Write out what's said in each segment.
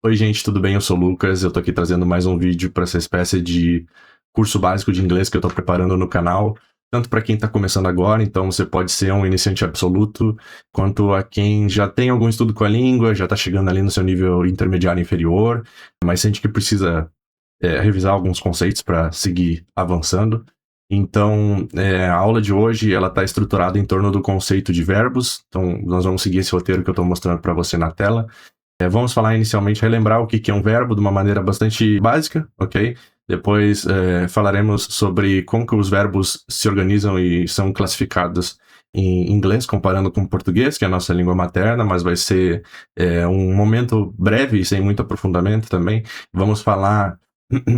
Oi, gente, tudo bem? Eu sou o Lucas. Eu tô aqui trazendo mais um vídeo para essa espécie de curso básico de inglês que eu tô preparando no canal, tanto para quem tá começando agora, então você pode ser um iniciante absoluto, quanto a quem já tem algum estudo com a língua, já tá chegando ali no seu nível intermediário inferior, mas sente que precisa revisar alguns conceitos para seguir avançando. Então, a aula de hoje ela está estruturada em torno do conceito de verbos. Então, nós vamos seguir esse roteiro que eu estou mostrando para você na tela. Vamos falar inicialmente, relembrar o que é um verbo de uma maneira bastante básica, ok? Depois falaremos sobre como que os verbos se organizam e são classificados em inglês, comparando com o português, que é a nossa língua materna, mas vai ser um momento breve e sem muito aprofundamento também. Vamos falar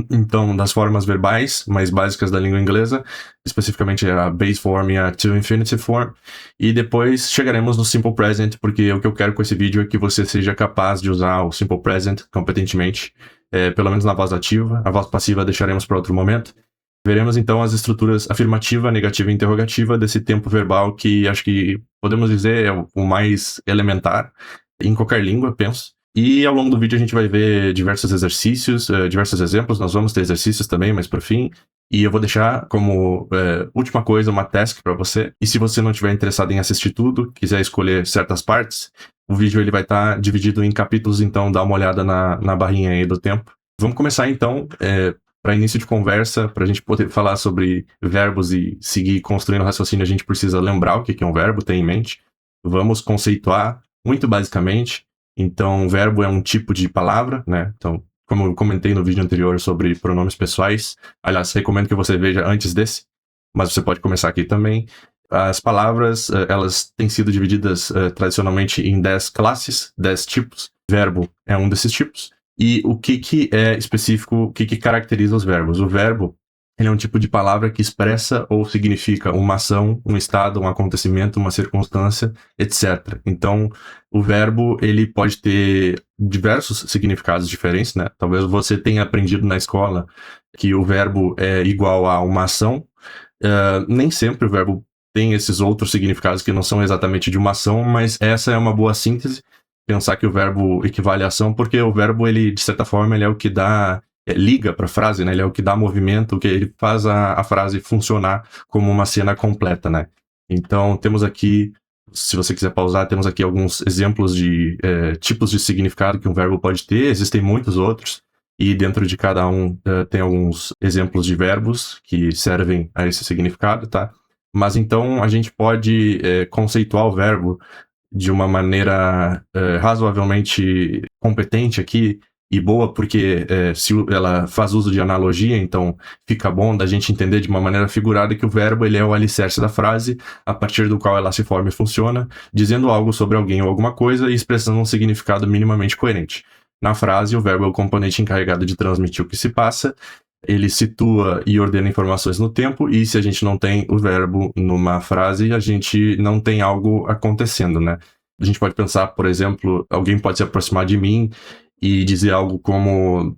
então das formas verbais mais básicas da língua inglesa, especificamente a base form e a to infinitive form, e depois chegaremos no simple present, porque o que eu quero com esse vídeo é que você seja capaz de usar o simple present competentemente, pelo menos na voz ativa. A voz passiva deixaremos para outro momento. Veremos então as estruturas afirmativa, negativa e interrogativa desse tempo verbal, que acho que podemos dizer é o mais elementar em qualquer língua, penso. E ao longo do vídeo a gente vai ver diversos exercícios, diversos exemplos. Nós vamos ter exercícios também, mas por fim. E eu vou deixar como última coisa uma task para você. E se você não estiver interessado em assistir tudo, quiser escolher certas partes, o vídeo ele vai estar dividido em capítulos, então dá uma olhada na barrinha aí do tempo. Vamos começar então, para início de conversa, para a gente poder falar sobre verbos e seguir construindo o raciocínio, a gente precisa lembrar o que é um verbo, ter em mente. Vamos conceituar muito basicamente. Então, verbo é um tipo de palavra, né? Então, como eu comentei no vídeo anterior sobre pronomes pessoais, aliás, recomendo que você veja antes desse, mas você pode começar aqui também. As palavras, elas têm sido divididas tradicionalmente em 10 classes, 10 tipos. Verbo é um desses tipos. E o que é específico, o que caracteriza os verbos? O verbo, ele é um tipo de palavra que expressa ou significa uma ação, um estado, um acontecimento, uma circunstância, etc. Então, o verbo, ele pode ter diversos significados diferentes, né? Talvez você tenha aprendido na escola que o verbo é igual a uma ação. Nem sempre o verbo tem esses outros significados que não são exatamente de uma ação, mas essa é uma boa síntese, pensar que o verbo equivale à ação, porque o verbo, ele, de certa forma, ele é o que dá liga para a frase, né? Ele é o que dá movimento, o que ele faz a frase funcionar como uma cena completa, né? Então, temos aqui, se você quiser pausar, temos aqui alguns exemplos de tipos de significado que um verbo pode ter. Existem muitos outros, e dentro de cada um tem alguns exemplos de verbos que servem a esse significado, tá? Mas então a gente pode conceituar o verbo de uma maneira razoavelmente competente aqui e boa, porque se ela faz uso de analogia, então fica bom da gente entender de uma maneira figurada que o verbo ele é o alicerce da frase, a partir do qual ela se forma e funciona, dizendo algo sobre alguém ou alguma coisa e expressando um significado minimamente coerente. Na frase, o verbo é o componente encarregado de transmitir o que se passa, ele situa e ordena informações no tempo, e se a gente não tem o verbo numa frase, a gente não tem algo acontecendo, né? A gente pode pensar, por exemplo, alguém pode se aproximar de mim e dizer algo como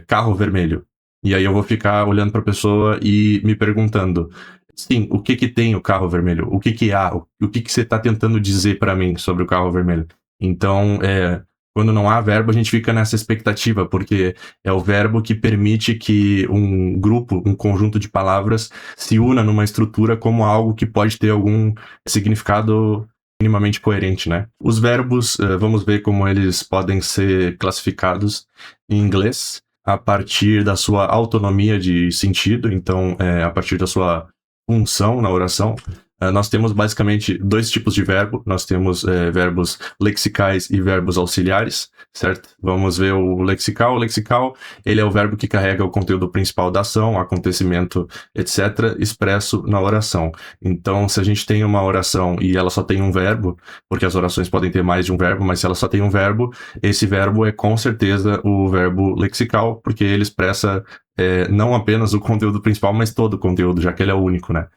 carro vermelho. E aí eu vou ficar olhando para a pessoa e me perguntando, sim, o que tem o carro vermelho? O que há? O que você está tentando dizer para mim sobre o carro vermelho? Então, quando não há verbo, a gente fica nessa expectativa, porque é o verbo que permite que um grupo, um conjunto de palavras se una numa estrutura como algo que pode ter algum significado minimamente coerente, né? Os verbos, vamos ver como eles podem ser classificados em inglês a partir da sua autonomia de sentido, então a partir da sua função na oração. Nós temos basicamente dois tipos de verbo. Nós temos verbos lexicais e verbos auxiliares, certo? Vamos ver o lexical. O lexical, ele é o verbo que carrega o conteúdo principal da ação, acontecimento, etc., expresso na oração. Então, se a gente tem uma oração e ela só tem um verbo, porque as orações podem ter mais de um verbo, mas se ela só tem um verbo, esse verbo é com certeza o verbo lexical, porque ele expressa não apenas o conteúdo principal, mas todo o conteúdo, já que ele é o único, né?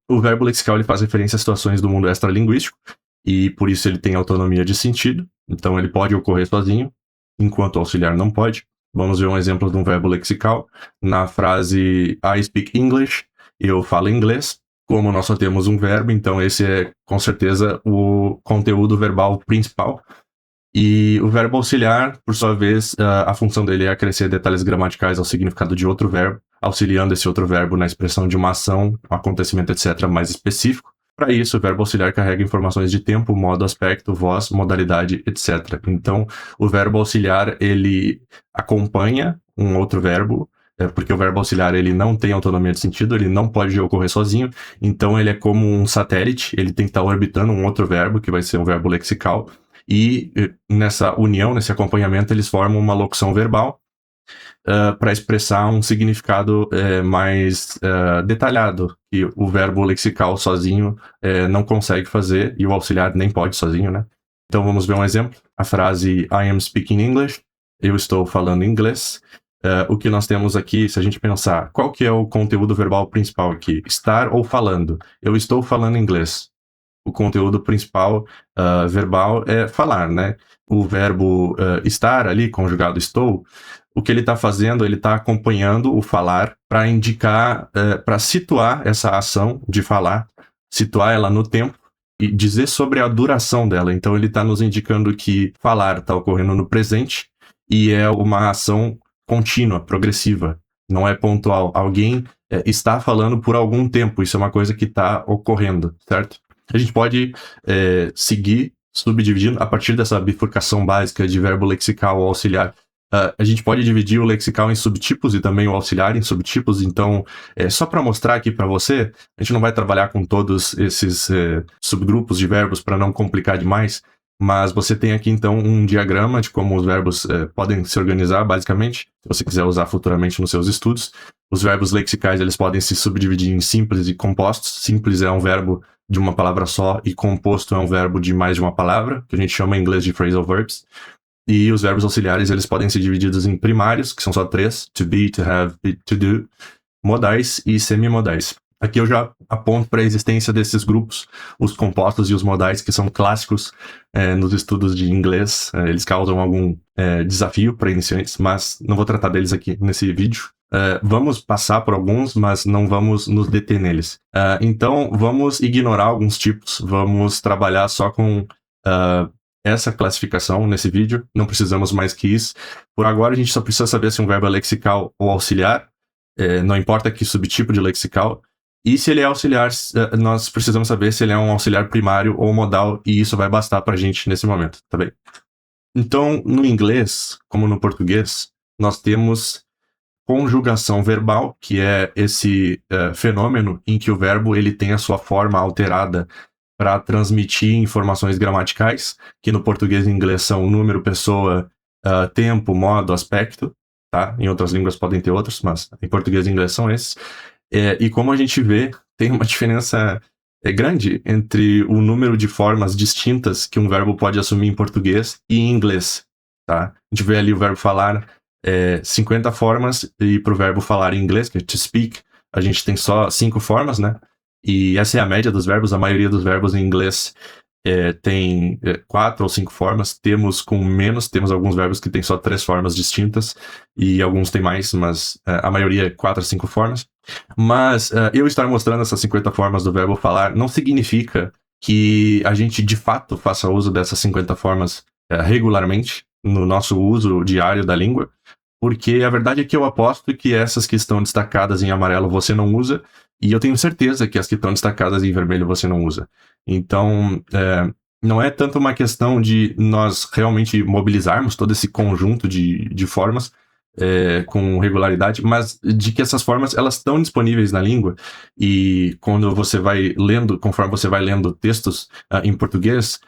O verbo lexical ele faz referência a situações do mundo extralinguístico e por isso ele tem autonomia de sentido, então ele pode ocorrer sozinho, enquanto o auxiliar não pode. Vamos ver um exemplo de um verbo lexical na frase I speak English, eu falo inglês. Como nós só temos um verbo, então esse é com certeza o conteúdo verbal principal. E o verbo auxiliar, por sua vez, a função dele é acrescer detalhes gramaticais ao significado de outro verbo, auxiliando esse outro verbo na expressão de uma ação, um acontecimento, etc., mais específico. Para isso, o verbo auxiliar carrega informações de tempo, modo, aspecto, voz, modalidade, etc. Então, o verbo auxiliar, ele acompanha um outro verbo, porque o verbo auxiliar ele não tem autonomia de sentido, ele não pode ocorrer sozinho, então ele é como um satélite, ele tem que estar orbitando um outro verbo, que vai ser um verbo lexical, e nessa união, nesse acompanhamento, eles formam uma locução verbal para expressar um significado mais detalhado, que o verbo lexical sozinho não consegue fazer, e o auxiliar nem pode sozinho, né? Então vamos ver um exemplo. A frase I am speaking English, eu estou falando inglês. O que nós temos aqui, se a gente pensar, qual que é o conteúdo verbal principal aqui? Estar ou falando? Eu estou falando inglês. O conteúdo principal verbal é falar, né? O verbo estar ali, conjugado estou, o que ele está fazendo, ele está acompanhando o falar para indicar, para situar essa ação de falar, situar ela no tempo e dizer sobre a duração dela. Então ele está nos indicando que falar está ocorrendo no presente e é uma ação contínua, progressiva, não é pontual. Alguém está falando por algum tempo, isso é uma coisa que está ocorrendo, certo? A gente pode seguir subdividindo a partir dessa bifurcação básica de verbo lexical ou auxiliar. A gente pode dividir o lexical em subtipos e também o auxiliar em subtipos. Então, só para mostrar aqui para você, a gente não vai trabalhar com todos esses subgrupos de verbos para não complicar demais, mas você tem aqui então um diagrama de como os verbos podem se organizar, basicamente, se você quiser usar futuramente nos seus estudos. Os verbos lexicais eles podem se subdividir em simples e compostos. Simples é um verbo de uma palavra só e composto é um verbo de mais de uma palavra, que a gente chama em inglês de phrasal verbs. E os verbos auxiliares eles podem ser divididos em primários, que são só 3, to be, to have e to do, modais e semimodais. Aqui eu já aponto para a existência desses grupos, os compostos e os modais, que são clássicos nos estudos de inglês. Eles causam algum desafio para iniciantes, mas não vou tratar deles aqui nesse vídeo. Vamos passar por alguns, mas não vamos nos deter neles. Então, vamos ignorar alguns tipos, vamos trabalhar só com essa classificação nesse vídeo, não precisamos mais que isso. Por agora, a gente só precisa saber se um verbo é lexical ou auxiliar, não importa que subtipo de lexical. E se ele é auxiliar, nós precisamos saber se ele é um auxiliar primário ou modal, e isso vai bastar para a gente nesse momento, tá bem? Então, no inglês, como no português, nós temos conjugação verbal, que é esse fenômeno em que o verbo ele tem a sua forma alterada para transmitir informações gramaticais, que no português e inglês são número, pessoa, tempo, modo, aspecto, tá? Em outras línguas podem ter outros, mas em português e inglês são esses. E como a gente vê, tem uma diferença grande entre o número de formas distintas que um verbo pode assumir em português e em inglês, tá? A gente vê ali o verbo falar 50 formas, e para o verbo falar em inglês, que é to speak, a gente tem só 5 formas, né? E essa é a média dos verbos. A maioria dos verbos em inglês tem 4 ou 5 formas. Temos alguns verbos que tem só 3 formas distintas, e alguns tem mais, mas a maioria é 4 a 5 formas. Mas eu estar mostrando essas 50 formas do verbo falar não significa que a gente de fato faça uso dessas 50 formas regularmente no nosso uso diário da língua, porque a verdade é que eu aposto que essas que estão destacadas em amarelo você não usa, e eu tenho certeza que as que estão destacadas em vermelho você não usa. Então, não é tanto uma questão de nós realmente mobilizarmos todo esse conjunto de formas com regularidade, mas de que essas formas elas estão disponíveis na língua, e quando você vai lendo, conforme você vai lendo textos em português,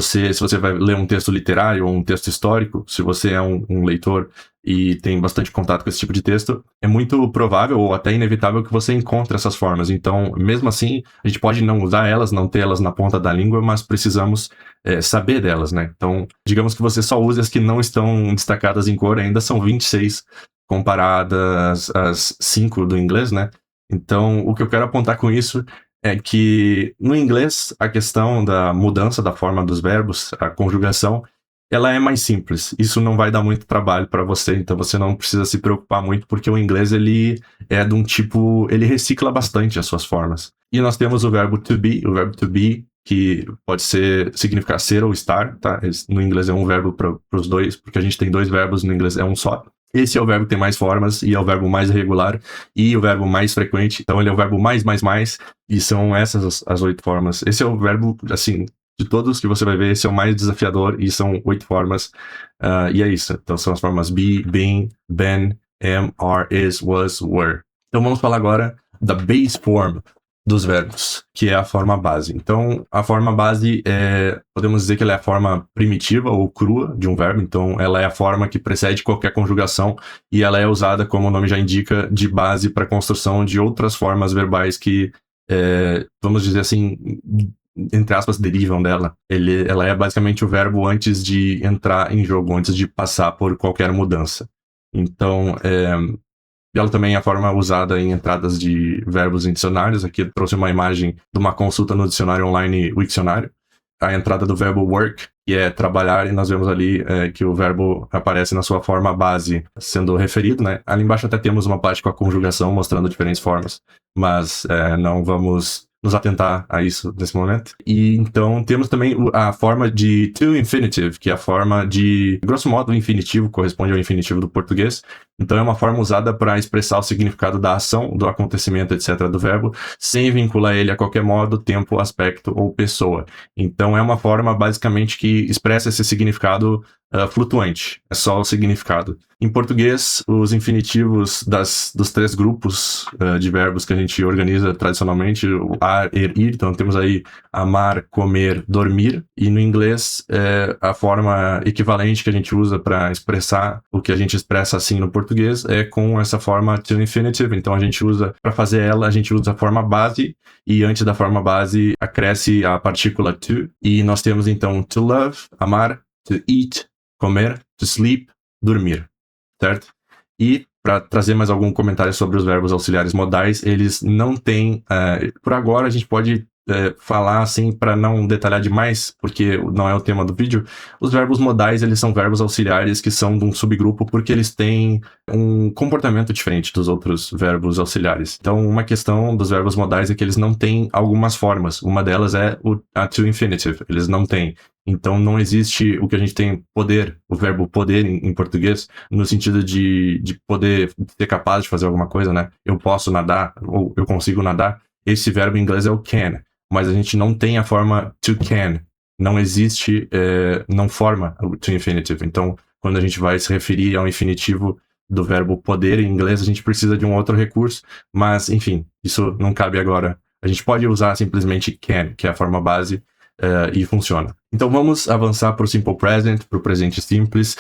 se você vai ler um texto literário ou um texto histórico, se você é um leitor e tem bastante contato com esse tipo de texto, é muito provável ou até inevitável que você encontre essas formas. Então, mesmo assim, a gente pode não usar elas, não ter elas na ponta da língua, mas precisamos saber delas, né? Então, digamos que você só use as que não estão destacadas em cor, ainda são 26 comparadas às 5 do inglês, né? Então, o que eu quero apontar com isso é que no inglês a questão da mudança da forma dos verbos, a conjugação, ela é mais simples. Isso não vai dar muito trabalho para você, então você não precisa se preocupar muito, porque o inglês ele é de um tipo, ele recicla bastante as suas formas. E nós temos o verbo to be que pode significar ser ou estar, tá? No inglês é um verbo para os dois, porque a gente tem dois verbos, no inglês é um só. Esse é o verbo que tem mais formas e é o verbo mais regular e o verbo mais frequente. Então ele é o verbo mais, e são essas as 8 formas. Esse é o verbo, assim, de todos que você vai ver, esse é o mais desafiador e são 8 formas. E é isso. Então são as formas be, been, been, am, are, is, was, were. Então vamos falar agora da base form dos verbos, que é a forma base. Então, a forma base podemos dizer que ela é a forma primitiva ou crua de um verbo. Então, ela é a forma que precede qualquer conjugação e ela é usada, como o nome já indica, de base para a construção de outras formas verbais que, vamos dizer assim, entre aspas, derivam dela. Ela é basicamente o verbo antes de entrar em jogo, antes de passar por qualquer mudança. Então, ela também é a forma usada em entradas de verbos em dicionários. Aqui eu trouxe uma imagem de uma consulta no dicionário online Wiktionário. A entrada do verbo work, que é trabalhar, e nós vemos ali que o verbo aparece na sua forma base sendo referido, né? Ali embaixo até temos uma parte com a conjugação mostrando diferentes formas, mas não vamos nos atentar a isso nesse momento. E então temos também a forma de to infinitive, que é a forma de, grosso modo, o infinitivo, corresponde ao infinitivo do português. Então é uma forma usada para expressar o significado da ação, do acontecimento, etc. do verbo, sem vincular ele a qualquer modo, tempo, aspecto ou pessoa. Então é uma forma basicamente que expressa esse significado flutuante, é só o significado. Em português, os infinitivos dos 3 grupos de verbos que a gente organiza tradicionalmente, o ar, ir, então temos aí amar, comer, dormir, e no inglês a forma equivalente que a gente usa para expressar o que a gente expressa assim no português é com essa forma to infinitive. Então a gente usa, para fazer ela, a gente usa a forma base, e antes da forma base acresce a partícula to, e nós temos então to love, amar, to eat, comer, to sleep, dormir, certo? E para trazer mais algum comentário sobre os verbos auxiliares modais, eles não têm, por agora a gente pode falar assim para não detalhar demais, porque não é o tema do vídeo. Os verbos modais, eles são verbos auxiliares que são de um subgrupo porque eles têm um comportamento diferente dos outros verbos auxiliares. Então, uma questão dos verbos modais é que eles não têm algumas formas. Uma delas é a to infinitive, eles não têm. Então, não existe o que a gente tem poder, o verbo poder em português, no sentido de poder ser capaz de fazer alguma coisa, né? Eu posso nadar, ou eu consigo nadar. Esse verbo em inglês é o can, mas a gente não tem a forma to can. Não existe, não forma o to infinitive. Então, quando a gente vai se referir ao infinitivo do verbo poder em inglês, a gente precisa de um outro recurso, mas, enfim, isso não cabe agora. A gente pode usar simplesmente can, que é a forma base, e funciona. Então vamos avançar para o simple present, para o presente simples.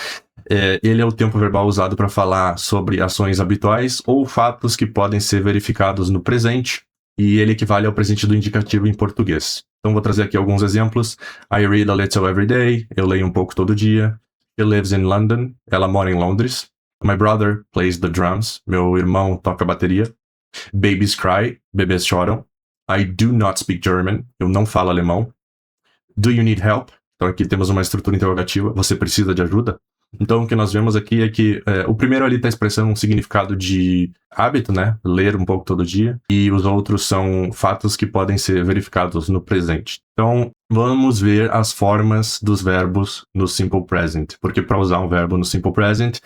Ele é o tempo verbal usado para falar sobre ações habituais ou fatos que podem ser verificados no presente, e ele equivale ao presente do indicativo em português. Então vou trazer aqui alguns exemplos. I read a little every day. Eu leio um pouco todo dia. He lives in London. Ela mora em Londres. My brother plays the drums. Meu irmão toca bateria. Babies cry. Bebês choram. I do not speak German. Eu não falo alemão. Do you need help? Então aqui temos uma estrutura interrogativa. Você precisa de ajuda? Então o que nós vemos aqui é que o primeiro ali está expressando um significado de hábito, né? Ler um pouco todo dia. E os outros são fatos que podem ser verificados no presente. Então vamos ver as formas dos verbos no simple present. Porque para usar um verbo no simple present,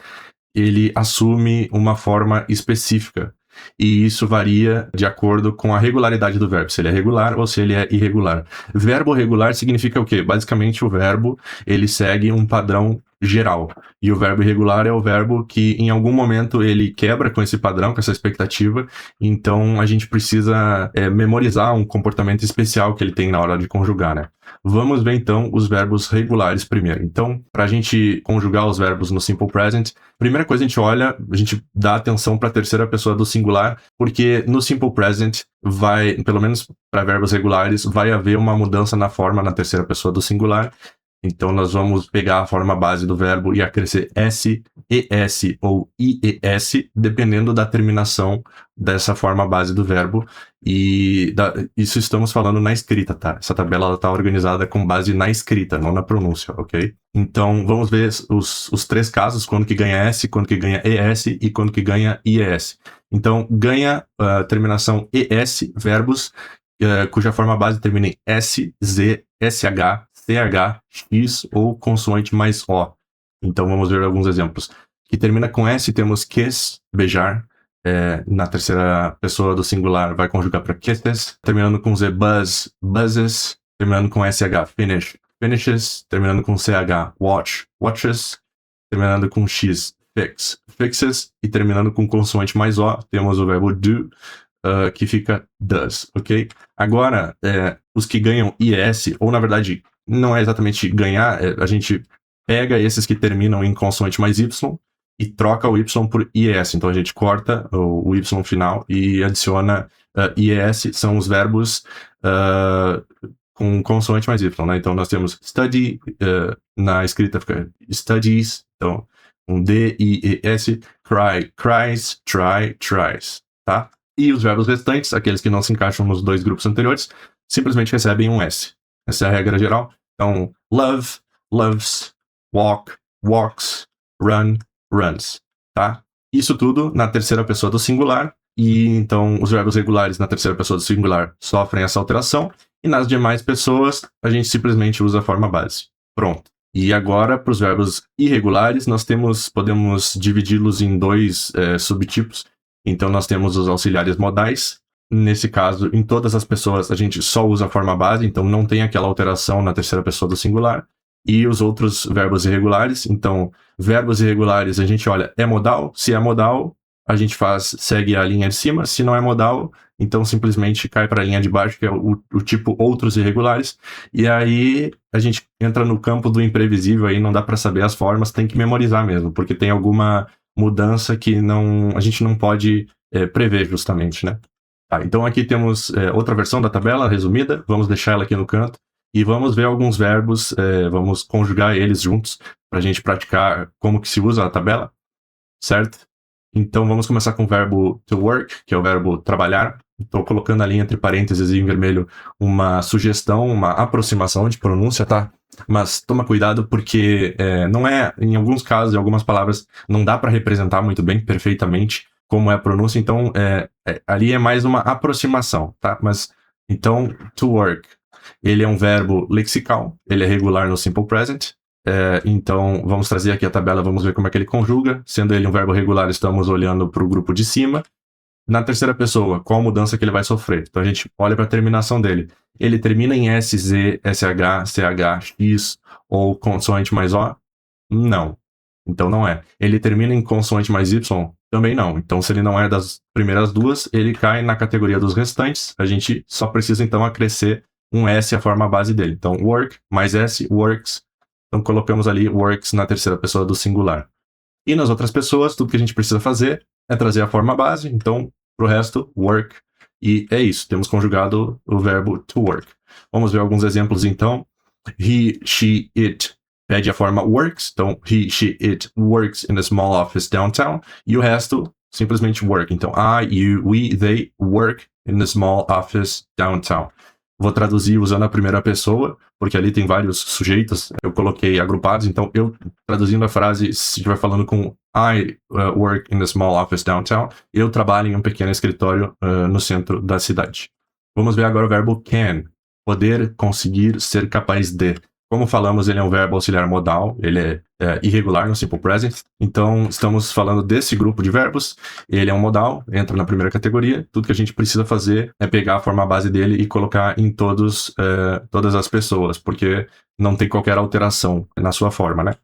ele assume uma forma específica. E isso varia de acordo com a regularidade do verbo, se ele é regular ou se ele é irregular. Verbo regular significa o quê? Basicamente o verbo, ele segue um padrão geral. E o verbo irregular é o verbo que em algum momento ele quebra com esse padrão, com essa expectativa. Então a gente precisa memorizar um comportamento especial que ele tem na hora de conjugar, né? Vamos ver então os verbos regulares primeiro. Então, para a gente conjugar os verbos no simple present, primeira coisa a gente dá atenção para a terceira pessoa do singular, porque no simple present pelo menos para verbos regulares, vai haver uma mudança na forma na terceira pessoa do singular. Então nós vamos pegar a forma base do verbo e acrescer S, ES ou IES, dependendo da terminação dessa forma base do verbo. E isso estamos falando na escrita, tá? Essa tabela está organizada com base na escrita, não na pronúncia, ok? Então vamos ver os 3 casos, quando que ganha S, quando que ganha ES e quando que ganha IES. Então ganha a terminação ES, verbos cuja forma base termina em S, Z, SH, CH, X ou consoante mais O. Então vamos ver alguns exemplos. Que termina com S, temos kiss, beijar. Na terceira pessoa do singular vai conjugar para kisses. Terminando com Z, buzz, buzzes. Terminando com SH, finish, finishes. Terminando com CH, watch, watches. Terminando com X, fix, fixes. E terminando com consoante mais O, temos o verbo do, que fica does, ok? Agora, os que ganham IS, ou na verdade, não é exatamente ganhar, a gente pega esses que terminam em consoante mais Y e troca o Y por IS. Então a gente corta o Y final e adiciona IS, são os verbos com consoante mais Y, né? Então nós temos study, na escrita fica studies, então um D, I, E, S, cry, cries, try, tries, tá? E os verbos restantes, aqueles que não se encaixam nos dois grupos anteriores, simplesmente recebem um S. Essa é a regra geral. Então, love, loves, walk, walks, run, runs, tá? Isso tudo na terceira pessoa do singular, e então os verbos regulares na terceira pessoa do singular sofrem essa alteração, e nas demais pessoas a gente simplesmente usa a forma base. Pronto. E agora, para os verbos irregulares, nós podemos dividi-los em dois subtipos. Então nós temos os auxiliares modais. Nesse caso, em todas as pessoas, a gente só usa a forma base, então não tem aquela alteração na terceira pessoa do singular. E os outros verbos irregulares, então, verbos irregulares, a gente olha, é modal? Se é modal, a gente segue a linha de cima. Se não é modal, então simplesmente cai para a linha de baixo, que é o tipo outros irregulares. E aí a gente entra no campo do imprevisível, aí não dá para saber as formas, tem que memorizar mesmo, porque tem alguma mudança que a gente não pode prever justamente, né? Tá, então aqui temos outra versão da tabela resumida, vamos deixar ela aqui no canto. E vamos ver alguns verbos, vamos conjugar eles juntos para a gente praticar como que se usa a tabela, certo? Então vamos começar com o verbo to work, que é o verbo trabalhar. Estou colocando ali entre parênteses e em vermelho uma sugestão, uma aproximação de pronúncia, tá? Mas toma cuidado porque não é, em alguns casos, em algumas palavras, não dá para representar muito bem, perfeitamente, como é a pronúncia. Então ali é mais uma aproximação, tá? Mas então, to work. Ele é um verbo lexical, ele é regular no simple present. Então, vamos trazer aqui a tabela, vamos ver como é que ele conjuga. Sendo ele um verbo regular, estamos olhando para o grupo de cima. Na terceira pessoa, qual mudança que ele vai sofrer? Então, a gente olha para a terminação dele. Ele termina em S, Z, SH, CH, X ou consoante mais O? Não. Então, não é. Ele termina em consoante mais Y? Também não. Então, se ele não é das primeiras duas, ele cai na categoria dos restantes. A gente só precisa, então, acrescer um S, a forma base dele. Então, work mais S, works. Então, colocamos ali works na terceira pessoa do singular. E nas outras pessoas, tudo que a gente precisa fazer é trazer a forma base. Então, pro resto, work. E é isso. Temos conjugado o verbo to work. Vamos ver alguns exemplos, então. He, she, it pede a forma works. Então, he, she, it works in a small office downtown. E o resto, simplesmente work. Então, I, you, we, they work in a small office downtown. Vou traduzir usando a primeira pessoa, porque ali tem vários sujeitos, eu coloquei agrupados, então eu traduzindo a frase, se estiver falando com I work in a small office downtown, eu trabalho em um pequeno escritório no centro da cidade. Vamos ver agora o verbo can, poder, conseguir, ser capaz de. Como falamos, ele é um verbo auxiliar modal, ele é irregular no simple present, então estamos falando desse grupo de verbos, ele é um modal, entra na primeira categoria, tudo que a gente precisa fazer é pegar a forma base dele e colocar em todas as pessoas, porque não tem qualquer alteração na sua forma, né?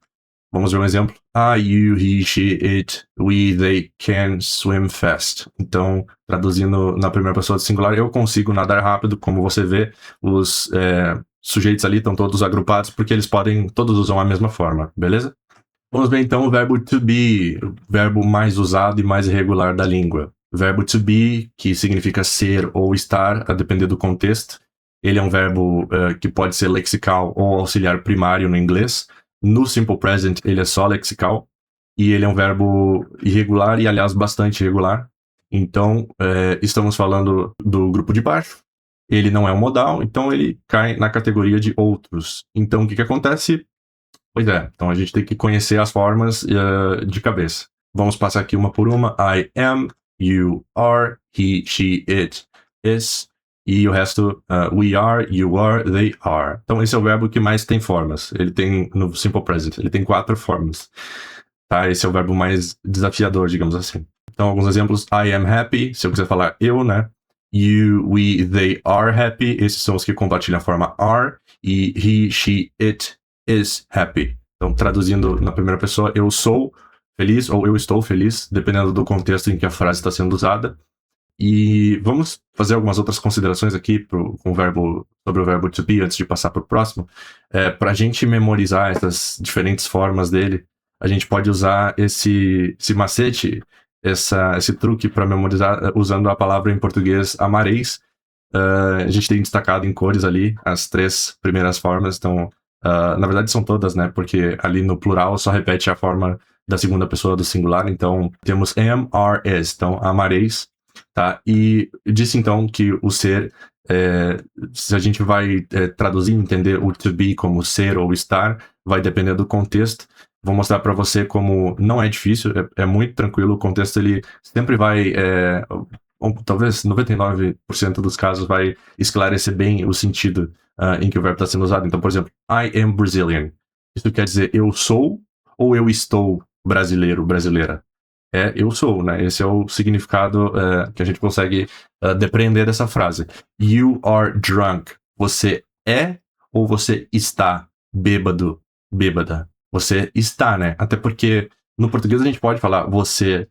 Vamos ver um exemplo. I, you, he, she, it, we, they can swim fast. Então, traduzindo na primeira pessoa do singular, eu consigo nadar rápido. Como você vê, os sujeitos ali estão todos agrupados porque eles todos usam a mesma forma, beleza? Vamos ver então o verbo to be, o verbo mais usado e mais irregular da língua. O verbo to be, que significa ser ou estar, a depender do contexto. Ele é um verbo que pode ser lexical ou auxiliar primário no inglês. No simple present, ele é só lexical. E ele é um verbo irregular e, aliás, bastante irregular. Então, estamos falando do grupo de baixo. Ele não é um modal, então ele cai na categoria de outros. Então, o que acontece? Pois é, então a gente tem que conhecer as formas de cabeça. Vamos passar aqui uma por uma. I am, you are, he, she, it is, e o resto, we are, you are, they are. Então esse é o verbo que mais tem formas. Ele tem, no simple present, ele tem 4 formas. Tá? Esse é o verbo mais desafiador, digamos assim. Então alguns exemplos, I am happy, se eu quiser falar eu, né? You, we, they are happy. Esses são os que compartilham a forma are. E he, she, it is happy. Então traduzindo na primeira pessoa, eu sou feliz ou eu estou feliz, dependendo do contexto em que a frase está sendo usada. E vamos fazer algumas outras considerações aqui sobre o verbo to be antes de passar para o próximo. Para a gente memorizar essas diferentes formas dele, a gente pode usar esse macete, esse truque para memorizar usando a palavra em português amareis. A gente tem destacado em cores ali as 3 primeiras formas. Então, na verdade são todas, né? Porque ali no plural só repete a forma da segunda pessoa do singular. Então, temos am, are, is. Então, amareis. Tá? E disse então que o ser, se a gente vai traduzir, entender o to be como ser ou estar, vai depender do contexto. Vou mostrar para você como não é difícil, é muito tranquilo. O contexto ele sempre vai, talvez 99% dos casos, vai esclarecer bem o sentido em que o verbo está sendo usado. Então, por exemplo, I am Brazilian. Isso quer dizer eu sou ou eu estou brasileiro, brasileira? Eu sou, né? Esse é o significado que a gente consegue depreender dessa frase. You are drunk. Você é ou você está bêbado, bêbada? Você está, né? Até porque no português a gente pode falar você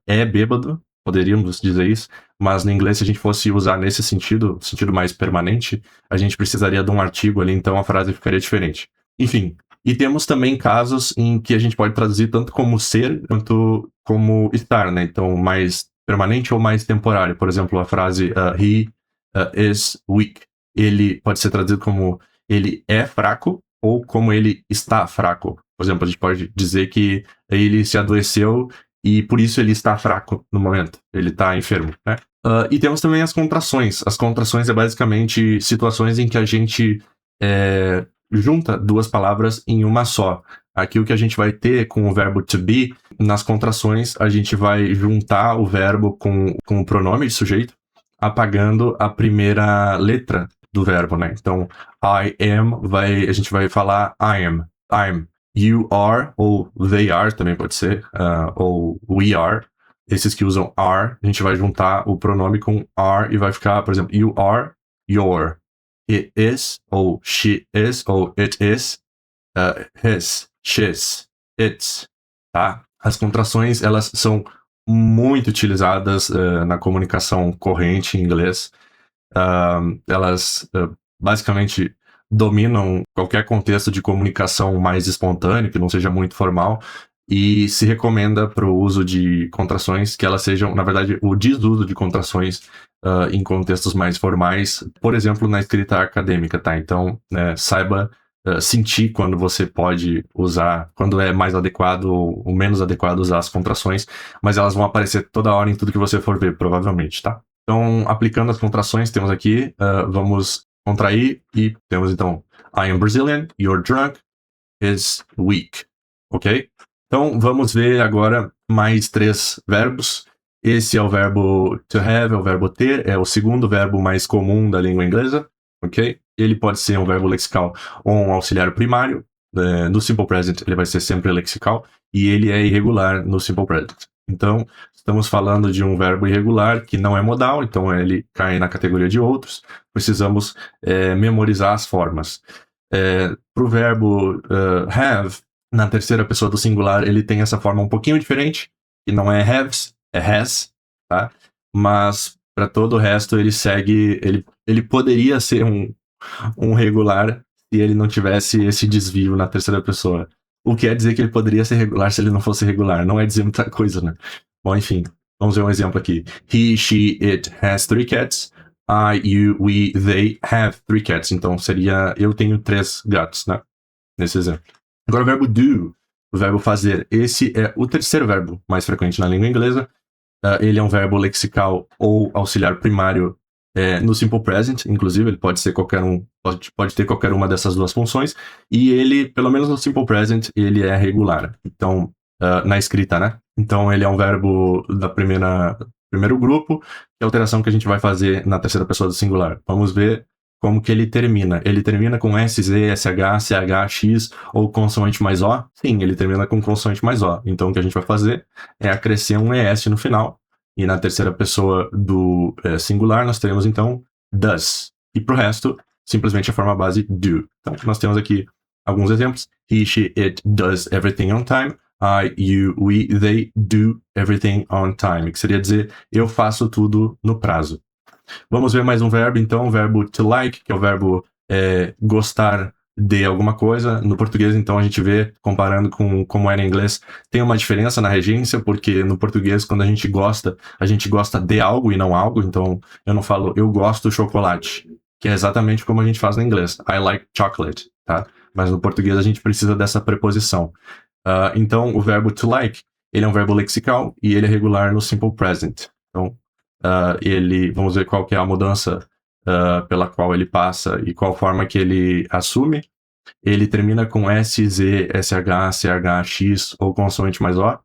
é bêbado, poderíamos dizer isso, mas no inglês, se a gente fosse usar nesse sentido mais permanente, a gente precisaria de um artigo ali, então a frase ficaria diferente. Enfim, e temos também casos em que a gente pode traduzir tanto como ser quanto como estar, né? Então, mais permanente ou mais temporário. Por exemplo, a frase he is weak. Ele pode ser traduzido como ele é fraco ou como ele está fraco. Por exemplo, a gente pode dizer que ele se adoeceu e por isso ele está fraco no momento. Ele está enfermo, né? E temos também as contrações. As contrações é basicamente situações em que a gente junta 2 palavras em uma só. Aqui o que a gente vai ter com o verbo to be, nas contrações, a gente vai juntar o verbo com o pronome de sujeito, apagando a primeira letra do verbo, né? Então, I am, a gente vai falar I am, I'm. You are, ou they are, também pode ser, ou we are. Esses que usam are, a gente vai juntar o pronome com are e vai ficar, por exemplo, you are, your. It is, ou she is, ou it is, his, she's, its, tá? As contrações, elas são muito utilizadas na comunicação corrente em inglês. Elas basicamente dominam qualquer contexto de comunicação mais espontâneo, que não seja muito formal, e se recomenda para o uso de contrações que elas sejam, na verdade, o desuso de contrações em contextos mais formais, por exemplo, na escrita acadêmica, tá? Então, saiba sentir quando você pode usar, quando é mais adequado ou menos adequado usar as contrações, mas elas vão aparecer toda hora em tudo que você for ver, provavelmente, tá? Então, aplicando as contrações, temos aqui, vamos contrair e temos então, I am Brazilian, you're drunk, is weak, ok? Então, vamos ver agora mais 3 verbos. Esse é o verbo to have, é o verbo ter, é o segundo verbo mais comum da língua inglesa, ok? Ele pode ser um verbo lexical ou um auxiliar primário. No simple present, ele vai ser sempre lexical e ele é irregular no simple present. Então, estamos falando de um verbo irregular que não é modal, então ele cai na categoria de outros. Precisamos memorizar as formas. Para o verbo have, na terceira pessoa do singular, ele tem essa forma um pouquinho diferente, que não é haves, é has, tá? Mas para todo o resto ele segue, ele poderia ser um regular se ele não tivesse esse desvio na terceira pessoa. O que é dizer que ele poderia ser regular se ele não fosse regular? Não é dizer muita coisa, né? Bom, enfim, vamos ver um exemplo aqui. He, she, it has 3 cats. I, you, we, they have 3 cats. Então seria eu tenho 3 gatos, né? Nesse exemplo. Agora o verbo do, o verbo fazer. Esse é o terceiro verbo mais frequente na língua inglesa. Ele é um verbo lexical ou auxiliar primário no simple present, inclusive, ele pode ser qualquer um, pode ter qualquer uma dessas 2 funções, e ele, pelo menos no simple present, ele é regular. Então, na escrita, né? Então, ele é um verbo primeiro grupo, que é a alteração que a gente vai fazer na terceira pessoa do singular. Vamos ver como que ele termina. Ele termina com S, Z, SH, CH, X ou consoante mais O? Sim, ele termina com consoante mais O. Então, o que a gente vai fazer é acrescer um ES no final. E na terceira pessoa do singular, nós teremos, então, does. E pro resto, simplesmente a forma base do. Então, nós temos aqui alguns exemplos. He, she, it does everything on time. I, you, we, they do everything on time. Que seria dizer, eu faço tudo no prazo. Vamos ver mais um verbo, então, o verbo to like, que é o verbo gostar de alguma coisa. No português, então, a gente vê, comparando com como era em inglês, tem uma diferença na regência, porque no português, quando a gente gosta de algo e não algo. Então, eu não falo, eu gosto do chocolate, que é exatamente como a gente faz no inglês. I like chocolate, tá? Mas no português a gente precisa dessa preposição. Então, o verbo to like, ele é um verbo lexical e ele é regular no simple present. Então, vamos ver qual que é a mudança pela qual ele passa e qual forma que ele assume. Ele termina com S, Z, SH, CH, X ou consoante mais O?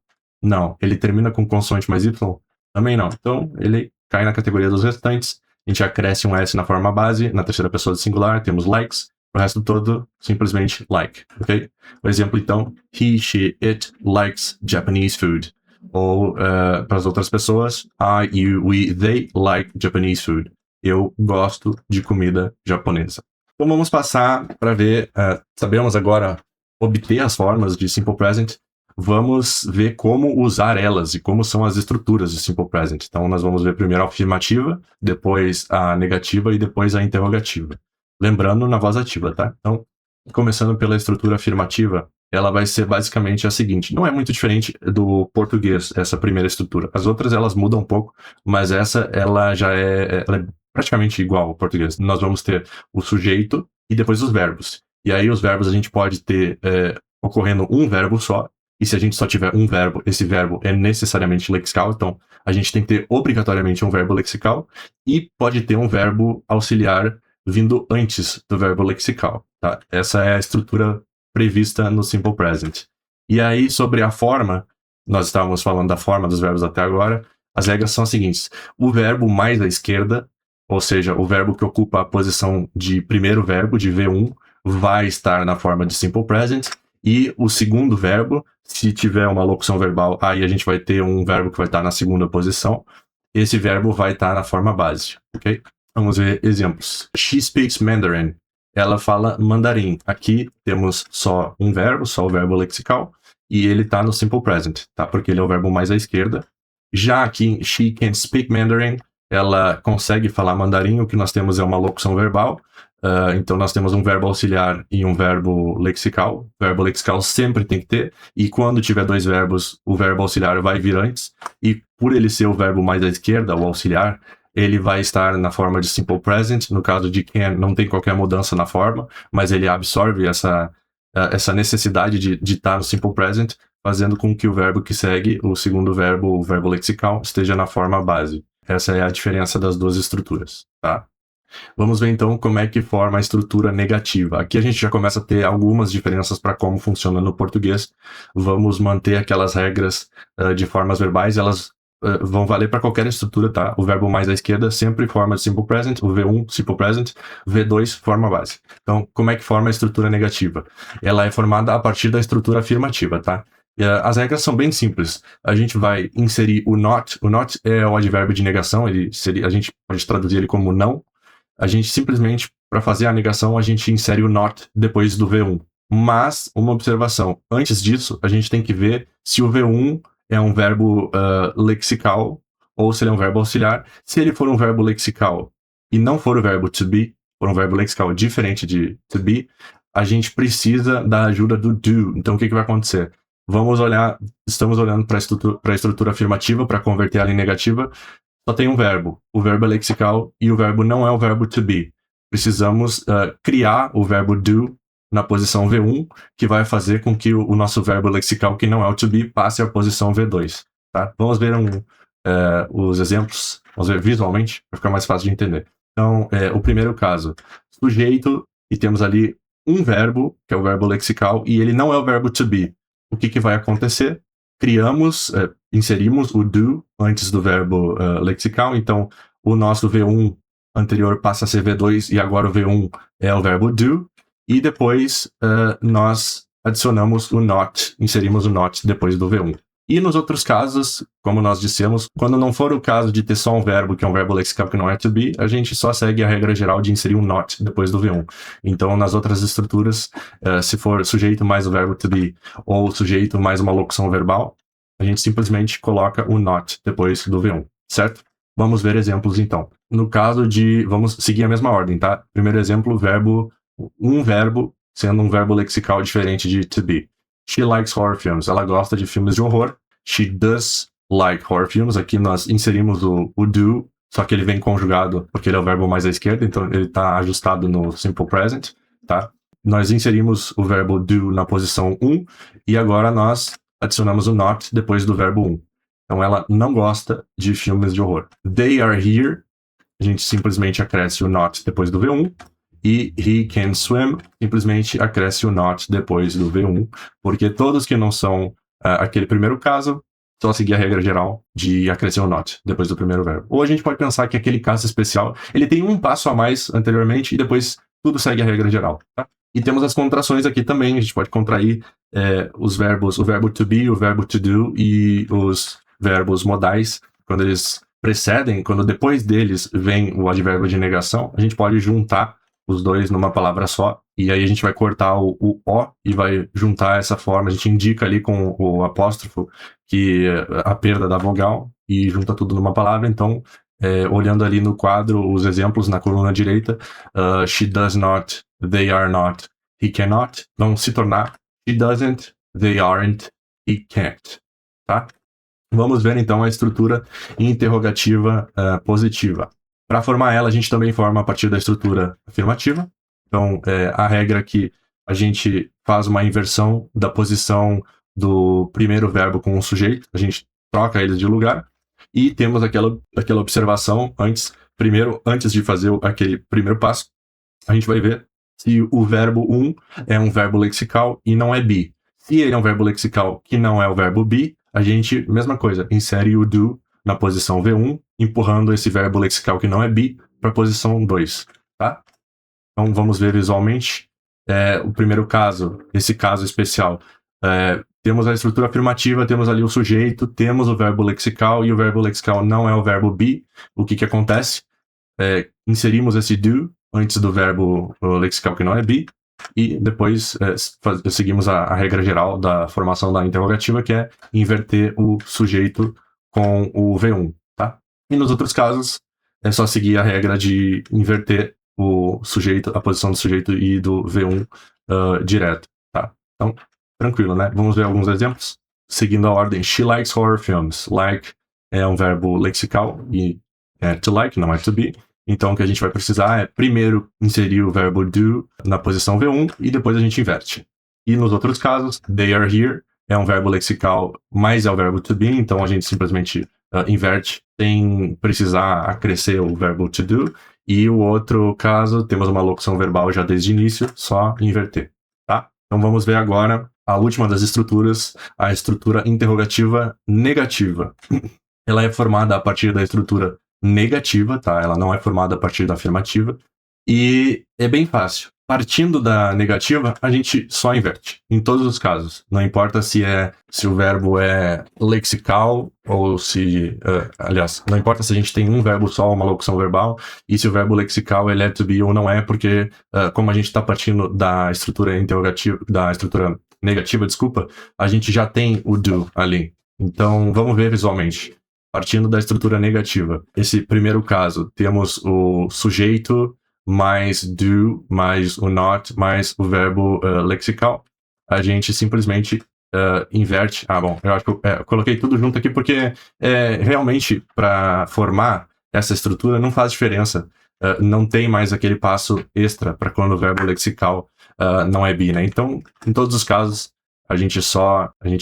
Não. Ele termina com consoante mais Y? Também não. Então, ele cai na categoria dos restantes. A gente acresce um S na forma base, na terceira pessoa do singular, temos likes. O resto todo, simplesmente like, ok? Por exemplo, então, he, she, it likes Japanese food. Ou, para as outras pessoas, I, you, we, they like Japanese food. Eu gosto de comida japonesa. Então vamos passar para ver, sabemos agora obter as formas de Simple Present, vamos ver como usar elas e como são as estruturas de Simple Present. Então nós vamos ver primeiro a afirmativa, depois a negativa e depois a interrogativa. Lembrando na voz ativa, tá? Então, começando pela estrutura afirmativa, ela vai ser basicamente a seguinte. Não é muito diferente do português, essa primeira estrutura. As outras, elas mudam um pouco, mas ela é praticamente igual ao português. Nós vamos ter o sujeito e depois os verbos. E aí, os verbos a gente pode ter ocorrendo um verbo só. E se a gente só tiver um verbo, esse verbo é necessariamente lexical. Então, a gente tem que ter obrigatoriamente um verbo lexical. E pode ter um verbo auxiliar vindo antes do verbo lexical, tá? Essa é a estrutura prevista no Simple Present. E aí, sobre a forma, nós estávamos falando da forma dos verbos até agora, as regras são as seguintes. O verbo mais à esquerda, ou seja, o verbo que ocupa a posição de primeiro verbo, de V1, vai estar na forma de Simple Present, e o segundo verbo, se tiver uma locução verbal, aí a gente vai ter um verbo que vai estar na segunda posição, esse verbo vai estar na forma base, ok? Vamos ver exemplos. She speaks Mandarin. Ela fala mandarim. Aqui temos só um verbo, só o verbo lexical, e ele está no Simple Present, tá? Porque ele é o verbo mais à esquerda. Já aqui, she can speak Mandarin, ela consegue falar mandarim, o que nós temos é uma locução verbal. Então nós temos um verbo auxiliar e um verbo lexical. O verbo lexical sempre tem que ter, e quando tiver dois verbos, o verbo auxiliar vai vir antes, e por ele ser o verbo mais à esquerda, o auxiliar, ele vai estar na forma de Simple Present. No caso de can, não tem qualquer mudança na forma, mas ele absorve essa necessidade de estar no Simple Present, fazendo com que o verbo que segue, o segundo verbo, o verbo lexical, esteja na forma base. Essa é a diferença das duas estruturas, tá? Vamos ver então como é que forma a estrutura negativa. Aqui a gente já começa a ter algumas diferenças para como funciona no português. Vamos manter aquelas regras de formas verbais, elas vão valer para qualquer estrutura, tá? O verbo mais à esquerda sempre forma de Simple Present, o V1 Simple Present, V2 forma base. Então, como é que forma a estrutura negativa? Ela é formada a partir da estrutura afirmativa, tá? As regras são bem simples. A gente vai inserir o not. O not é o advérbio de negação, a gente pode traduzir ele como não. A gente simplesmente, para fazer a negação, a gente insere o not depois do V1. Mas, uma observação, antes disso, a gente tem que ver se o V1 é um verbo lexical ou se ele é um verbo auxiliar. Se ele for um verbo lexical e não for o verbo to be, for um verbo lexical diferente de to be, a gente precisa da ajuda do do. Então, o que vai acontecer? Estamos olhando para a estrutura afirmativa para converter ela em negativa. Só tem um verbo. O verbo é lexical e o verbo não é o verbo to be. Precisamos criar o verbo do na posição V1, que vai fazer com que o nosso verbo lexical, que não é o to be, passe à posição V2. Tá? Vamos ver os exemplos, vamos ver visualmente, para ficar mais fácil de entender. Então, o primeiro caso, sujeito, e temos ali um verbo, que é o verbo lexical, e ele não é o verbo to be. O que vai acontecer? Criamos, inserimos o do antes do verbo lexical, então o nosso V1 anterior passa a ser V2 e agora o V1 é o verbo do, e depois nós adicionamos o not, inserimos o not depois do V1. E nos outros casos, como nós dissemos, quando não for o caso de ter só um verbo, que é um verbo lexical que não é to be, a gente só segue a regra geral de inserir um not depois do V1. Então, nas outras estruturas, se for sujeito mais o verbo to be ou sujeito mais uma locução verbal, a gente simplesmente coloca o not depois do V1, certo? Vamos ver exemplos então. No caso de... Vamos seguir a mesma ordem, tá? Primeiro exemplo, um verbo sendo um verbo lexical diferente de to be. She likes horror films. Ela gosta de filmes de horror. She does like horror films. Aqui nós inserimos o do, só que ele vem conjugado porque ele é o verbo mais à esquerda, então ele está ajustado no simple present, tá? Nós inserimos o verbo do na posição 1 e agora nós adicionamos o not depois do verbo 1. Então ela não gosta de filmes de horror. They are here. A gente simplesmente acresce o not depois do V1. E he can swim, simplesmente acresce o not depois do V1, porque todos que não são aquele primeiro caso, só seguir a regra geral de acrescer o not depois do primeiro verbo. Ou a gente pode pensar que aquele caso especial, ele tem um passo a mais anteriormente e depois tudo segue a regra geral, tá? E temos as contrações aqui também, a gente pode contrair os verbos, o verbo to be, o verbo to do e os verbos modais, quando eles precedem, quando depois deles vem o advérbio de negação, a gente pode juntar os dois numa palavra só, e aí a gente vai cortar o O e vai juntar essa forma, a gente indica ali com o apóstrofo que a perda da vogal e junta tudo numa palavra. Então, olhando ali no quadro, os exemplos na coluna direita, she does not, they are not, he cannot, vão se tornar she doesn't, they aren't, he can't, tá? Vamos ver então a estrutura interrogativa positiva. Para formar ela, a gente também forma a partir da estrutura afirmativa. Então, a regra é que a gente faz uma inversão da posição do primeiro verbo com o sujeito, a gente troca eles de lugar, e temos aquela observação antes de fazer aquele primeiro passo, a gente vai ver se o verbo 1 é um verbo lexical e não é be. Se ele é um verbo lexical que não é o verbo be, a gente, mesma coisa, insere o do na posição V1, empurrando esse verbo lexical que não é be para a posição 2, tá? Então vamos ver visualmente. O primeiro caso, esse caso especial, temos a estrutura afirmativa, temos ali o sujeito, temos o verbo lexical e o verbo lexical não é o verbo be. O que acontece? Inserimos esse do antes do verbo lexical que não é be e depois seguimos a regra geral da formação da interrogativa, que é inverter o sujeito com o V1, tá? E nos outros casos, é só seguir a regra de inverter o sujeito, a posição do sujeito e do V1 direto, tá? Então, tranquilo, né? Vamos ver alguns exemplos. Seguindo a ordem, she likes horror films. Like é um verbo lexical e é to like, não é to be. Então, o que a gente vai precisar é primeiro inserir o verbo do na posição V1 e depois a gente inverte. E nos outros casos, they are here é um verbo lexical, mas é o verbo to be, então a gente simplesmente inverte sem precisar acrescer o verbo to do. E o outro caso, temos uma locução verbal já desde o início, só inverter, tá? Então vamos ver agora a última das estruturas, a estrutura interrogativa negativa. Ela é formada a partir da estrutura negativa, tá? Ela não é formada a partir da afirmativa. E é bem fácil. Partindo da negativa, a gente só inverte, em todos os casos. Não importa se o verbo é lexical ou se... aliás, não importa se a gente tem um verbo só, uma locução verbal, e se o verbo lexical ele é to be ou não é, porque como a gente está partindo da estrutura interrogativa, da estrutura negativa, desculpa, a gente já tem o do ali. Então, vamos ver visualmente. Partindo da estrutura negativa. Esse primeiro caso, temos o sujeito mais do, mais o not, mais o verbo lexical. A gente simplesmente inverte. Bom, eu acho que eu coloquei tudo junto aqui porque realmente para formar essa estrutura não faz diferença. Não tem mais aquele passo extra para quando o verbo lexical não é be, né? Então, em todos os casos, a gente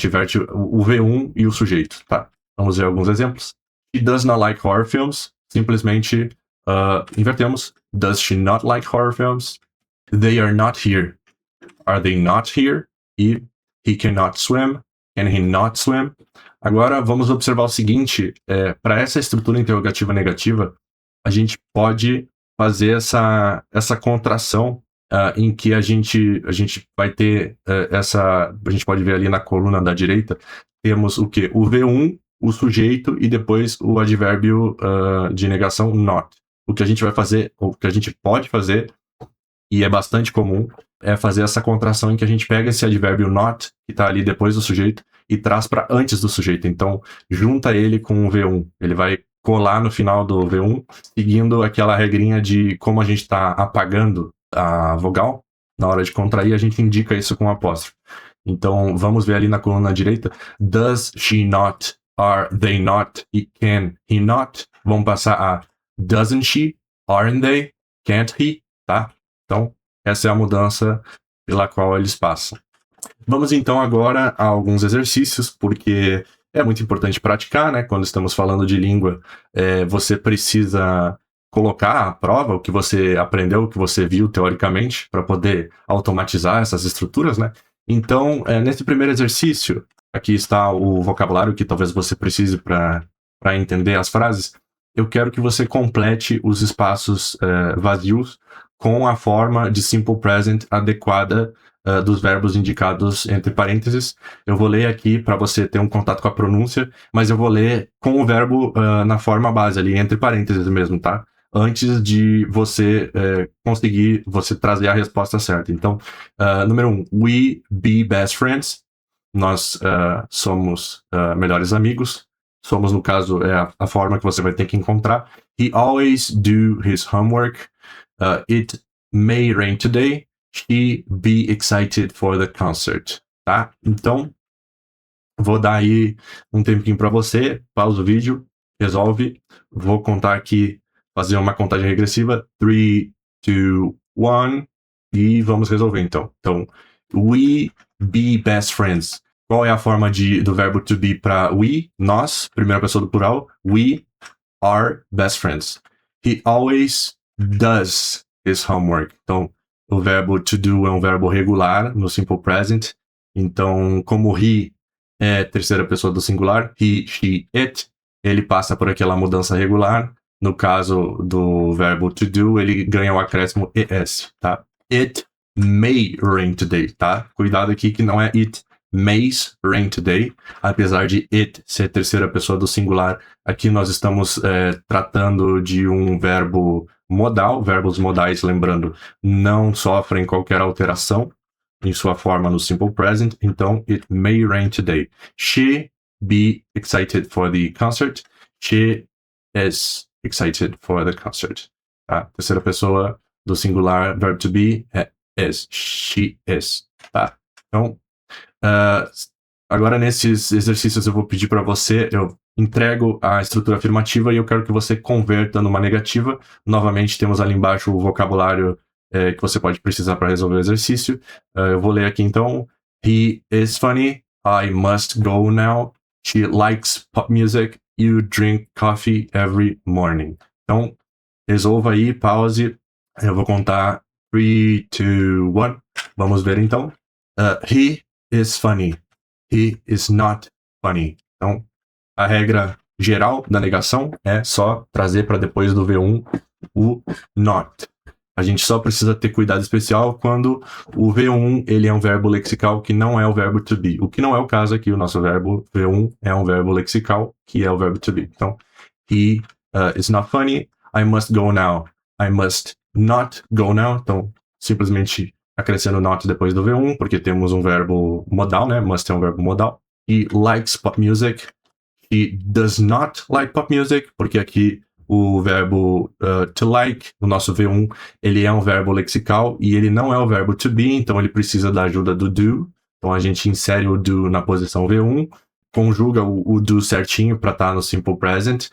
inverte o V1 e o sujeito, tá? Vamos ver alguns exemplos. She does not like horror films. Simplesmente invertemos. Does she not like horror films? They are not here. Are they not here? E he cannot swim. Can he not swim? Agora vamos observar o seguinte, para essa estrutura interrogativa negativa, a gente pode fazer essa contração em que a gente vai ter a gente pode ver ali na coluna da direita, temos o quê? O V1, o sujeito e depois o advérbio de negação not. O que a gente vai fazer, ou o que a gente pode fazer, e é bastante comum, é fazer essa contração em que a gente pega esse advérbio not, que está ali depois do sujeito, e traz para antes do sujeito. Então, junta ele com o V1. Ele vai colar no final do V1, seguindo aquela regrinha de como a gente está apagando a vogal. Na hora de contrair, a gente indica isso com um apóstrofo. Então, vamos ver ali na coluna direita. Does she not? Are they not? E can he not? Vamos passar a doesn't she? Aren't they? Can't he? Tá? Então, essa é a mudança pela qual eles passam. Vamos então agora a alguns exercícios, porque é muito importante praticar, né? Quando estamos falando de língua, você precisa colocar à prova o que você aprendeu, o que você viu teoricamente, para poder automatizar essas estruturas, né? Então, nesse primeiro exercício, aqui está o vocabulário que talvez você precise para entender as frases. Eu quero que você complete os espaços vazios com a forma de simple present adequada dos verbos indicados entre parênteses. Eu vou ler aqui para você ter um contato com a pronúncia, mas eu vou ler com o verbo na forma base ali, entre parênteses mesmo, tá? Antes de você conseguir você trazer a resposta certa. Então, número 1, we be best friends. Nós somos melhores amigos. Somos, no caso, a forma que você vai ter que encontrar. He always do his homework. It may rain today. She be excited for the concert. Tá? Então, vou dar aí um tempinho para você. Pausa o vídeo. Resolve. Vou contar aqui, fazer uma contagem regressiva. 3, 2, 1. E vamos resolver, então. Então, we be best friends. Qual é a forma do verbo to be para we? Nós, primeira pessoa do plural. We are best friends. He always does his homework. Então, o verbo to do é um verbo regular no simple present. Então, como he é terceira pessoa do singular, he, she, it, ele passa por aquela mudança regular. No caso do verbo to do, ele ganha o acréscimo es, tá? It may rain today, tá? Cuidado aqui que não é it may rain today, apesar de it ser terceira pessoa do singular. Aqui nós estamos tratando de um verbo modal. Verbos modais, lembrando, não sofrem qualquer alteração em sua forma no simple present. Então, it may rain today. She be excited for the concert. She is excited for the concert. Tá? Terceira pessoa do singular, verb to be é is. She is. Tá? Então, agora nesses exercícios eu vou pedir para você, eu entrego a estrutura afirmativa e eu quero que você converta numa negativa. Novamente temos ali embaixo o vocabulário que você pode precisar para resolver o exercício. Eu vou ler aqui então. He is funny. I must go now. She likes pop music. You drink coffee every morning. Então, resolva aí, pause. Eu vou contar 3, 2, 1. Vamos ver então. He is funny. He is not funny. Então, a regra geral da negação é só trazer para depois do V1 o not. A gente só precisa ter cuidado especial quando o V1 ele é um verbo lexical que não é o verbo to be. O que não é o caso aqui, o nosso verbo V1 é um verbo lexical que é o verbo to be. Então, he is not funny. I must go now. I must not go now. Então, simplesmente acrescendo not depois do V1, porque temos um verbo modal, né? Must é um verbo modal. He likes pop music. He does not like pop music, porque aqui o verbo to like, o nosso V1, ele é um verbo lexical e ele não é o verbo to be, então ele precisa da ajuda do do. Então a gente insere o do na posição V1, conjuga o do certinho para estar no simple present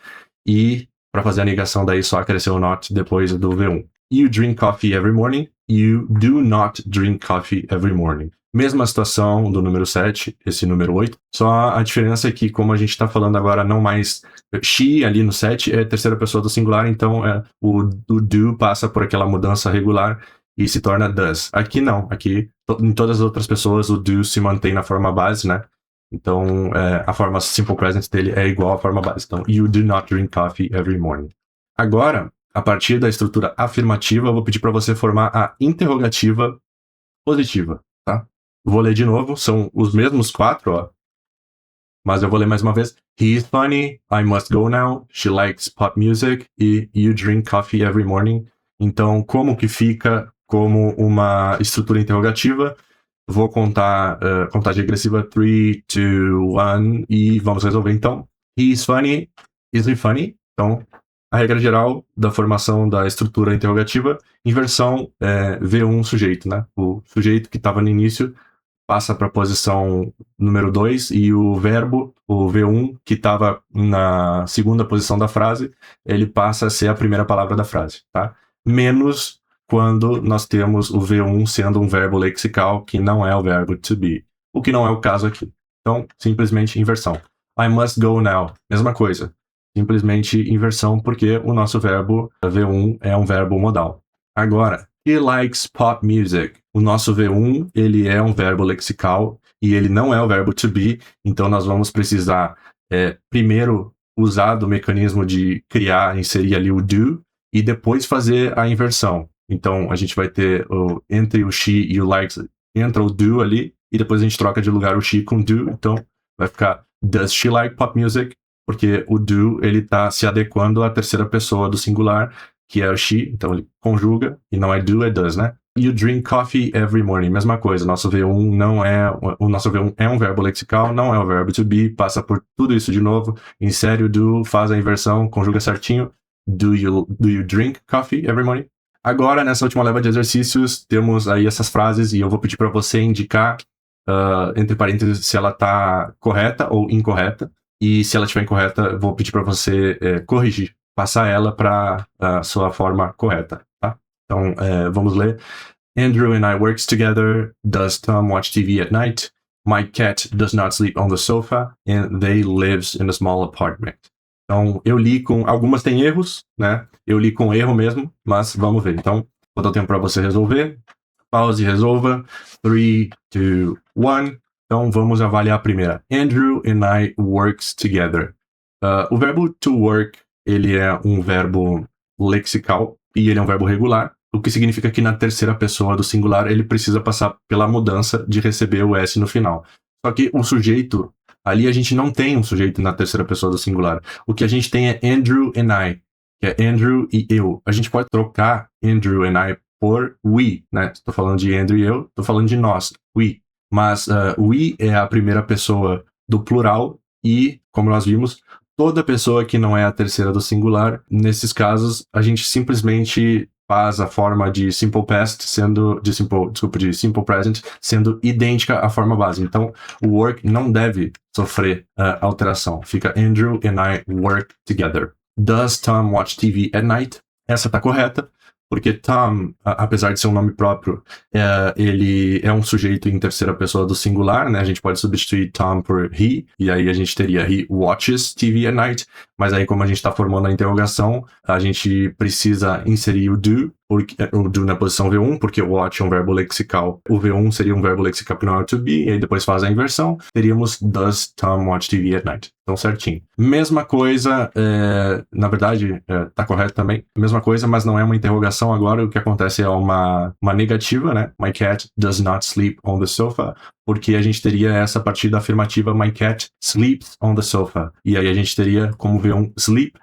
e para fazer a negação daí só acrescer o not depois do V1. You drink coffee every morning. You do not drink coffee every morning. Mesma situação do número 7, esse número 8. Só a diferença é que, como a gente está falando agora, não mais she ali no 7 é terceira pessoa do singular, então o do passa por aquela mudança regular e se torna does. Aqui não, aqui em todas as outras pessoas o do se mantém na forma base, né? Então, a forma simple present dele é igual à forma base. Então, you do not drink coffee every morning. Agora, a partir da estrutura afirmativa, eu vou pedir para você formar a interrogativa positiva, tá? Vou ler de novo, são os mesmos 4, ó. Mas eu vou ler mais uma vez. He is funny, I must go now, she likes pop music e you drink coffee every morning. Então, como que fica como uma estrutura interrogativa? Vou contar contagem regressiva 3, 2, 1 e vamos resolver então. He is funny, is he funny? Então, a regra geral da formação da estrutura interrogativa, inversão V1 sujeito, né? O sujeito que estava no início passa para a posição número 2 e o verbo, o V1, que estava na segunda posição da frase, ele passa a ser a primeira palavra da frase, tá? Menos quando nós temos o V1 sendo um verbo lexical que não é o verbo to be, o que não é o caso aqui. Então, simplesmente inversão. I must go now, mesma coisa. Simplesmente inversão porque o nosso verbo V1 é um verbo modal. Agora, he likes pop music. O nosso V1, ele é um verbo lexical e ele não é o verbo to be, então nós vamos precisar primeiro usar do mecanismo de criar, inserir ali o do e depois fazer a inversão. Então a gente vai ter entre o she e o likes, entra o do ali e depois a gente troca de lugar o she com do, então vai ficar does she like pop music? Porque o do, ele está se adequando à terceira pessoa do singular, que é o she, então ele conjuga, e não é do, é does, né? You drink coffee every morning, mesma coisa, nosso V1 não é, o nosso V1 é um verbo lexical, não é o verbo to be, passa por tudo isso de novo, insere o do, faz a inversão, conjuga certinho, do you drink coffee every morning? Agora, nessa última leva de exercícios, temos aí essas frases, e eu vou pedir para você indicar, entre parênteses, se ela está correta ou incorreta, e se ela estiver incorreta, vou pedir para você corrigir, passar ela para a sua forma correta, tá? Então, vamos ler. Andrew and I works together. Does Tom watch TV at night? My cat does not sleep on the sofa. And they lives in a small apartment. Então, eu li com... Algumas têm erros, né? Eu li com erro mesmo, mas vamos ver. Então, vou dar o tempo para você resolver. Pause e resolva. 3, 2, 1... Então, vamos avaliar a primeira. Andrew and I works together. O verbo to work, ele é um verbo lexical e ele é um verbo regular, o que significa que na terceira pessoa do singular ele precisa passar pela mudança de receber o S no final. Só que o sujeito, ali a gente não tem um sujeito na terceira pessoa do singular. O que a gente tem é Andrew and I, que é Andrew e eu. A gente pode trocar Andrew and I por we, né? Estou falando de Andrew e eu, estou falando de nós, we. Mas we é a primeira pessoa do plural e, como nós vimos, toda pessoa que não é a terceira do singular, nesses casos, a gente simplesmente faz a forma de simple past de simple present sendo idêntica à forma base. Então, o work não deve sofrer alteração. Fica Andrew and I work together. Does Tom watch TV at night? Essa está correta. Porque Tom, apesar de ser um nome próprio, ele é um sujeito em terceira pessoa do singular, né? A gente pode substituir Tom por he, e aí a gente teria he watches TV at night, mas aí como a gente está formando a interrogação, a gente precisa inserir o do na posição V1, porque o watch é um verbo lexical. O V1 seria um verbo lexical que não é to be, e aí depois faz a inversão, teríamos does Tom watch TV at night. Então, certinho. Mesma coisa, na verdade, tá correto também. Mesma coisa, mas não é uma interrogação agora. O que acontece é uma negativa, né? My cat does not sleep on the sofa. Porque a gente teria essa partida afirmativa, my cat sleeps on the sofa. E aí a gente teria como V1 sleep.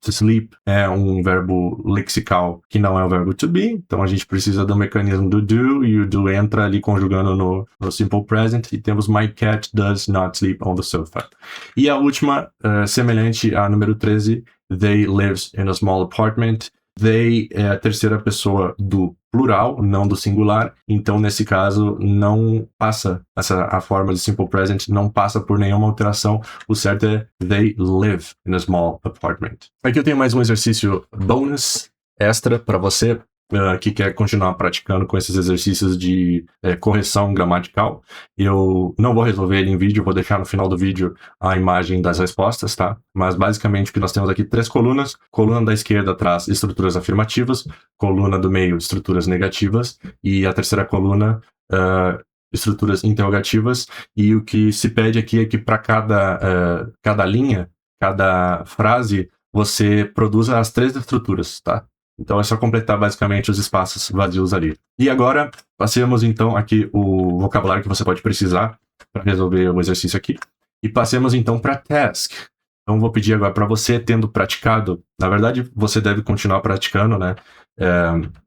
To sleep é um verbo lexical que não é o verbo to be. Então a gente precisa do mecanismo do do, e o do entra ali conjugando no simple present. E temos my cat does not sleep on the sofa. E a última, semelhante à número 13, they lives in a small apartment. They é a terceira pessoa do plural, não do singular. Então, nesse caso, não passa, a forma de simple present não passa por nenhuma alteração. O certo é they live in a small apartment. Aqui eu tenho mais um exercício bônus extra para você que quer continuar praticando com esses exercícios de correção gramatical. Eu não vou resolver ele em vídeo, vou deixar no final do vídeo a imagem das respostas, tá? Mas basicamente o que nós temos aqui, 3 colunas. Coluna da esquerda traz estruturas afirmativas, coluna do meio, estruturas negativas, e a terceira coluna estruturas interrogativas, e o que se pede aqui é que para cada linha, cada frase, você produza as 3 estruturas, tá? Então é só completar basicamente os espaços vazios ali. E agora, passemos então aqui o vocabulário que você pode precisar para resolver o exercício aqui. E passemos então para task. Então vou pedir agora para você, tendo praticado, na verdade você deve continuar praticando, né?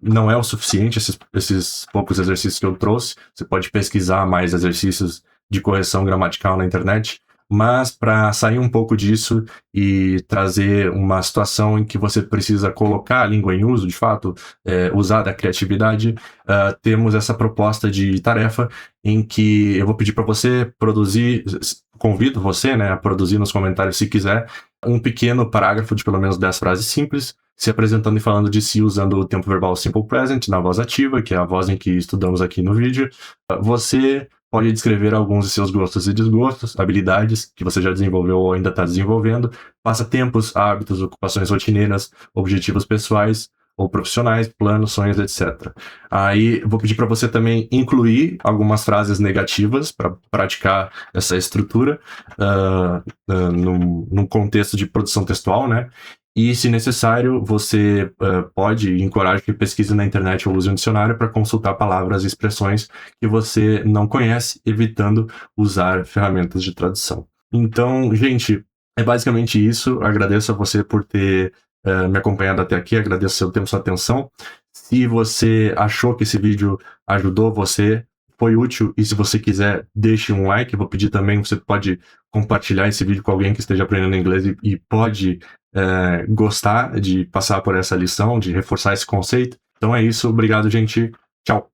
Não é o suficiente esses poucos exercícios que eu trouxe. Você pode pesquisar mais exercícios de correção gramatical na internet, mas para sair um pouco disso e trazer uma situação em que você precisa colocar a língua em uso, de fato, usar da criatividade, temos essa proposta de tarefa em que eu vou pedir para você produzir, convido você, né, a produzir nos comentários, se quiser, um pequeno parágrafo de pelo menos 10 frases simples, se apresentando e falando de si usando o tempo verbal simple present na voz ativa, que é a voz em que estudamos aqui no vídeo. Você pode descrever alguns de seus gostos e desgostos, habilidades que você já desenvolveu ou ainda está desenvolvendo, passatempos, hábitos, ocupações rotineiras, objetivos pessoais ou profissionais, planos, sonhos, etc. Aí vou pedir para você também incluir algumas frases negativas para praticar essa estrutura num contexto de produção textual, né? E, se necessário, você pode e encoraja que pesquise na internet ou use um dicionário para consultar palavras e expressões que você não conhece, evitando usar ferramentas de tradução. Então, gente, é basicamente isso. Agradeço a você por ter me acompanhado até aqui, agradeço seu tempo e sua atenção. Se você achou que esse vídeo ajudou você, foi útil, e se você quiser, deixe um like. Vou pedir também, você pode compartilhar esse vídeo com alguém que esteja aprendendo inglês e pode gostar de passar por essa lição, de reforçar esse conceito. Então é isso, obrigado, gente. Tchau.